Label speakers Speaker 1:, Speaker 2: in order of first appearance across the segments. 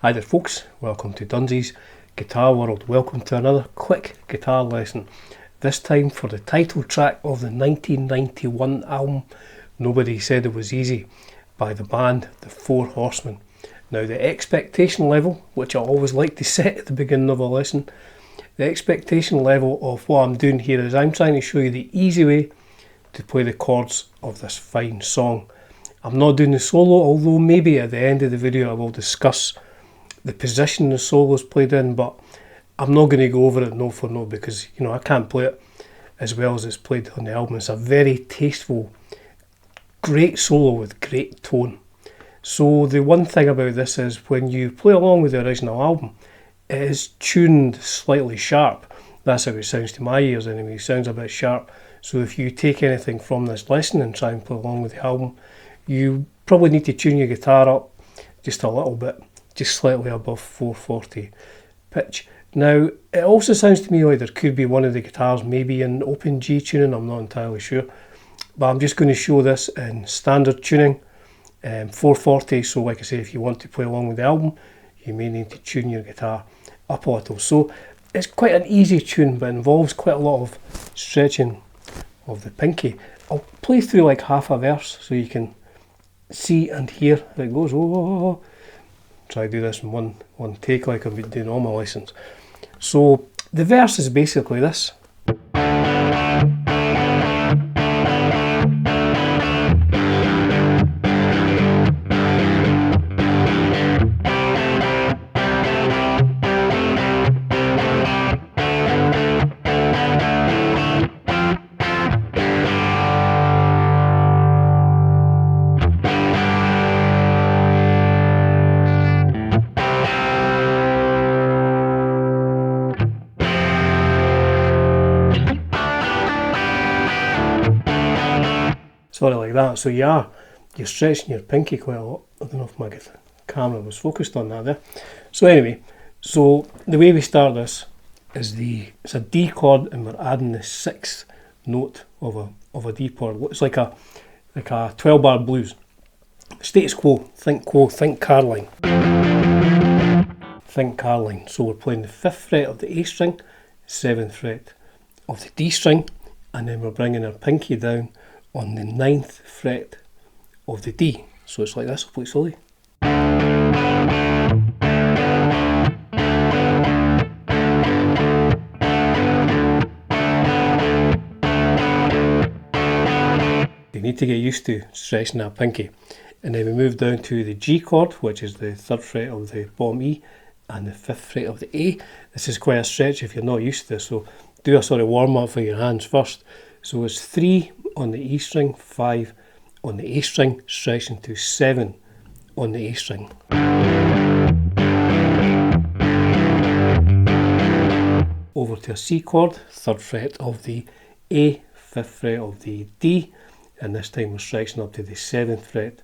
Speaker 1: Hi there folks, welcome to Dunzig's Guitar World. Welcome to another quick guitar lesson, this time for the title track of the 1991 album Nobody Said It Was Easy by the band the Four Horsemen. Now the expectation level, which I always like to set at the beginning of a lesson, the expectation level of what I'm doing here is I'm trying to show you the easy way to play the chords of this fine song. I'm not doing the solo, although maybe at the end of the video I will discuss the position the solo is played in, but I'm not going to go over it note for note because I can't play it as well as it's played on the album. It's a very tasteful, great solo with great tone. So the one thing about this is when you play along with the original album, it is tuned slightly sharp. That's how it sounds to my ears anyway. It sounds a bit sharp. So if you take anything from this lesson and try and play along with the album, you probably need to tune your guitar up just a little bit, just slightly above 440 pitch. Now it also sounds to me like there could be one of the guitars maybe in open G tuning, I'm not entirely sure, but I'm just going to show this in standard tuning, 440. So like I say, if you want to play along with the album, you may need to tune your guitar up a little. So it's quite an easy tune, but involves quite a lot of stretching of the pinky. I'll play through like half a verse so you can see and hear how it goes. Oh. Try to do this in one take like I've been doing all my lessons. So the verse is basically this. Sort of like that. So you're stretching your pinky quite a lot. I don't know if my camera was focused on that there. So anyway, so the way we start this is it's a D chord and we're adding the sixth note of a D chord. It's like a 12-bar blues. Status quo, think Caroline. Think Caroline. So we're playing the 5th fret of the A string, 7th fret of the D string, and then we're bringing our pinky down on the 9th fret of the D. So it's like this. I'll play it slowly. You need to get used to stretching that pinky. And then we move down to the G chord, which is the 3rd fret of the bottom E and the 5th fret of the A. This is quite a stretch if you're not used to this, so do a sort of warm up for your hands first. So it's 3 on the E string, 5 on the A string, stretching to 7 on the A string. Over to a C chord, 3rd fret of the A, 5th fret of the D, and this time we're stretching up to the 7th fret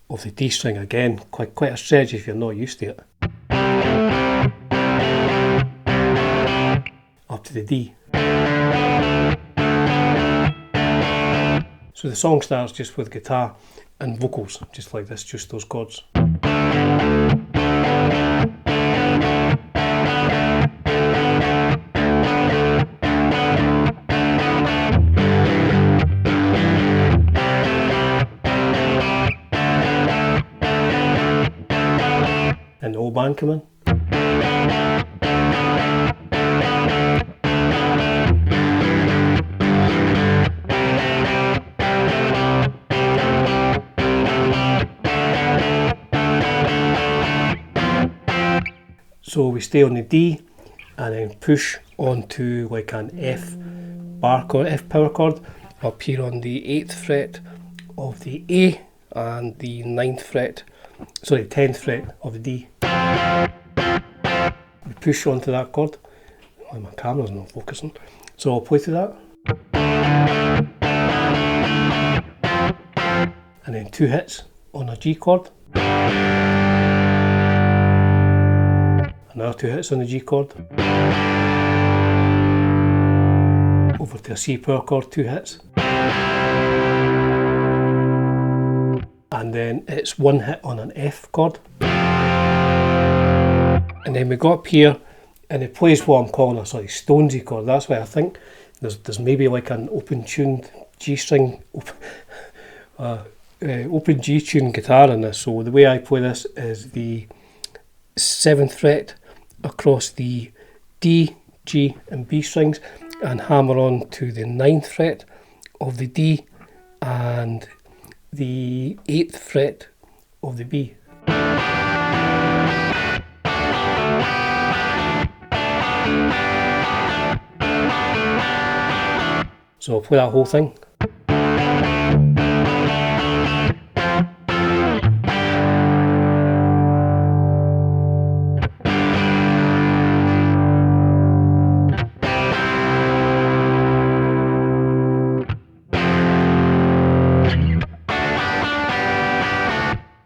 Speaker 1: of the D string again. Quite a stretch if you're not used to it. Up to the D. So the song starts just with guitar and vocals, just like this, just those chords. And the whole band come in. So we stay on the D and then push onto like an F power chord up here on the 8th fret of the A and the 10th fret of the D. We push onto that chord. Oh, my camera's not focusing, so I'll play through that. And then 2 hits on a G chord. Another 2 hits on the G chord. Over to a C power chord, 2 hits. And then it's 1 hit on an F chord. And then we got up here and it plays what I'm calling a sort of Stonesy chord. That's why I think there's maybe like an open tuned G string, open G tuned guitar in this. So the way I play this is the 7th fret across the D, G and B strings and hammer on to the 9th fret of the D and the 8th fret of the B. So I'll play that whole thing.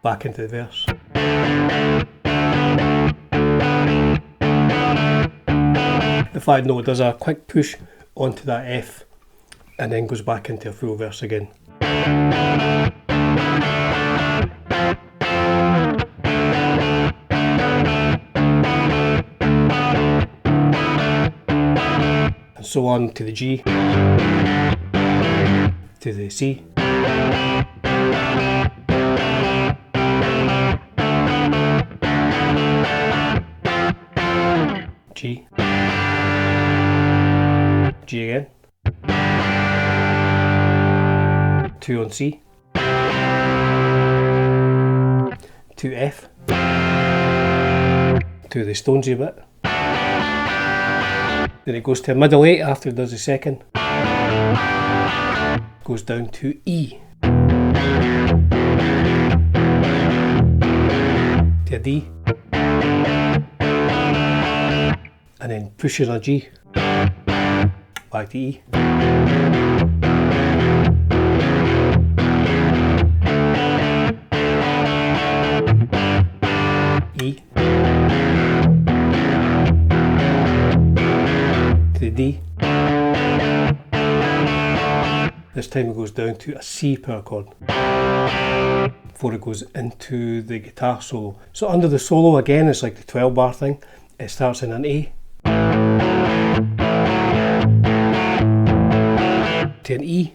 Speaker 1: Back into the verse. In fact, no, it does a quick push onto that F and then goes back into a full verse again. And so on to the G, to the C, G, G again, 2 on C, to F, to the Stonesy bit, then it goes to a middle 8 after it does the second, goes down to E, to a D, and then pushes a G, back to E, E, to the D. This time it goes down to a C power chord before it goes into the guitar solo. So under the solo again, it's like the 12 bar thing. It starts in an A to an E,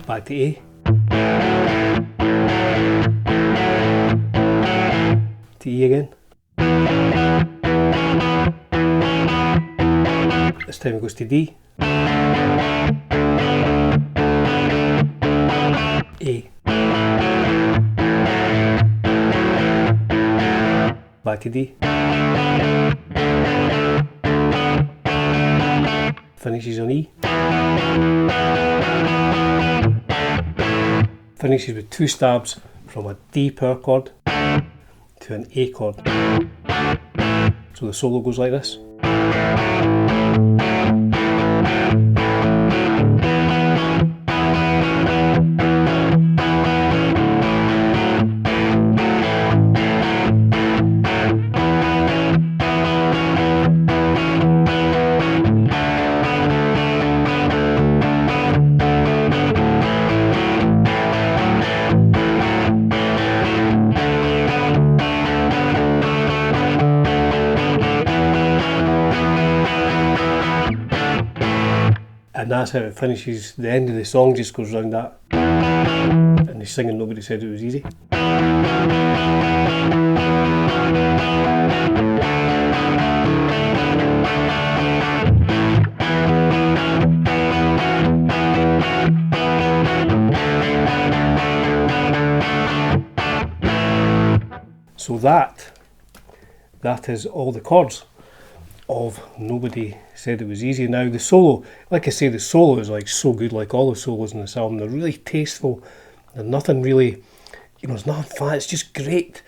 Speaker 1: back to A, to E again. This time it goes to D, A, back to D, finishes on E, finishes with 2 stabs from a D power chord to an A chord. So the solo goes like this. And that's how it finishes. The end of the song just goes round that. And he's singing Nobody Said It Was Easy. So that is all the chords of Nobody Said It Was Easy. Now the solo, like I say, the solo is like so good, like all the solos in this album. They're really tasteful. They're nothing really, it's nothing flat. It's just great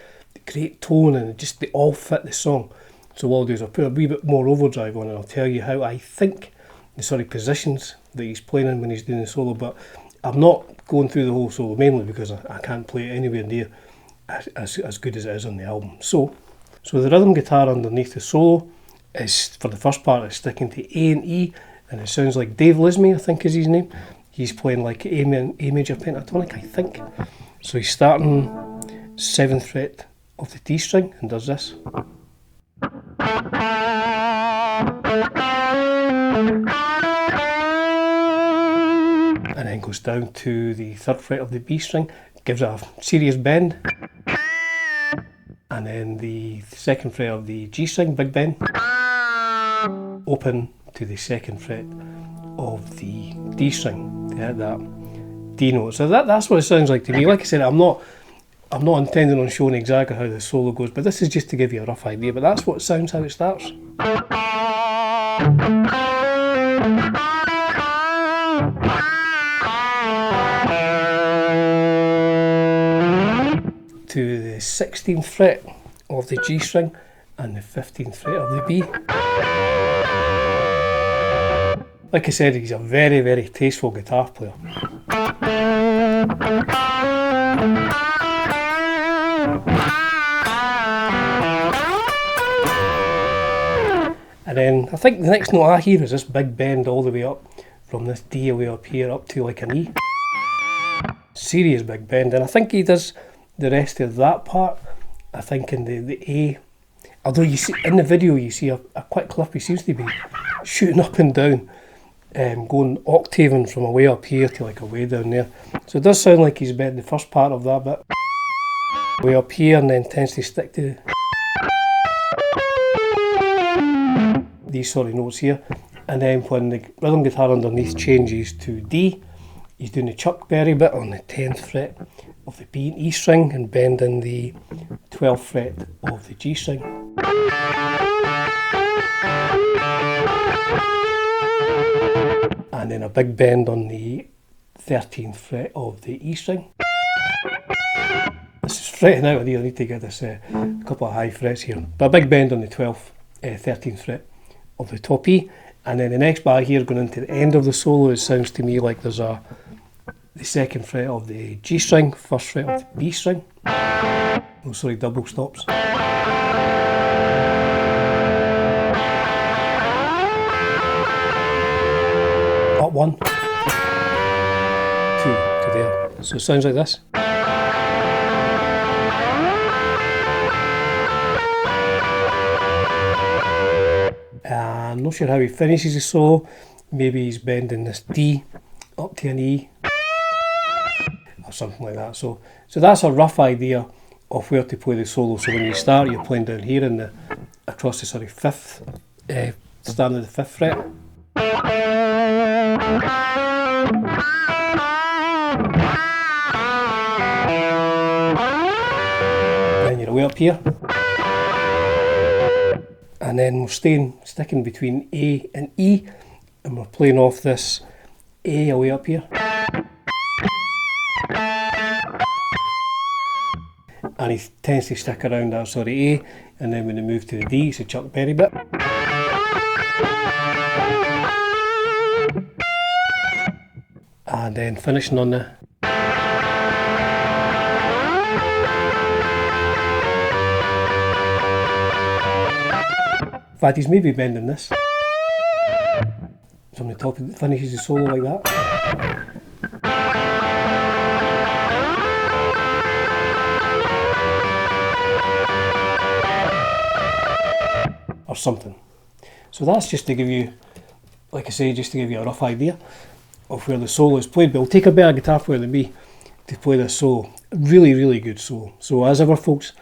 Speaker 1: tone, and just they all fit the song. So what I'll do is I'll put a wee bit more overdrive on it, and I'll tell you how I think the sort of positions that he's playing in when he's doing the solo. But I'm not going through the whole solo, mainly because I can't play it anywhere near as good as it is on the album. So the rhythm guitar underneath the solo is, for the first part, is sticking to A and E, and it sounds like Dave Lismay, I think is his name. He's playing like A major pentatonic, I think. So he's starting 7th fret of the D string and does this. And then goes down to the 3rd fret of the B string, gives it a serious bend. And then the 2nd fret of the G string, big bend. Open to the 2nd fret of the D string, yeah, that D note. So that's what it sounds like to me. Like I said, I'm not intending on showing exactly how the solo goes, but this is just to give you a rough idea. But that's what sounds how it starts. To the 16th fret of the G string and the 15th fret of the B. Like I said, he's a very, very tasteful guitar player. And then I think the next note I hear is this big bend all the way up from this D away up here up to like an E. Serious big bend, and I think he does the rest of that part. I think in the A, although you see in the video you see a quick clip, he seems to be shooting up and down, going octaving from away up here to like away down there. So it does sound like he's bent the first part of that bit way up here and then tends to stick to these sort of notes here. And then when the rhythm guitar underneath changes to D, he's doing the Chuck Berry bit on the 10th fret of the B and E string and bending the 12th fret of the G string. And then a big bend on the 13th fret of the E string. This is fretting out here, I need to get this a couple of high frets here. But a big bend on the 13th fret of the top E. And then the next bar here going into the end of the solo, it sounds to me like there's the 2nd fret of the G string, 1st fret of the B string. Oh sorry, double stops. Up 1, 2 to there. So it sounds like this. I'm not sure how he finishes the solo. Maybe he's bending this D up to an E or something like that. So that's a rough idea of where to play the solo. So when you start, you're playing down here in the across the 5th, starting at the 5th fret. Then you're way up here. And then we're sticking between A and E, and we're playing off this A away up here. And he tends to stick around that sort of A, and then when they move to the D, it's a Chuck Berry bit. And then finishing on the in fact, he's maybe bending this from the top, it finishes the solo like that. Or something. So that's just to give you, like I say, just to give you a rough idea of where the solo is played. But it'll take a better guitar player than me to play this solo. Really, really good solo. So as ever folks,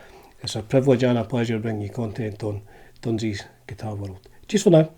Speaker 1: it's a privilege and a pleasure bringing you content on Dunzy's Guitar World. Cheers for now.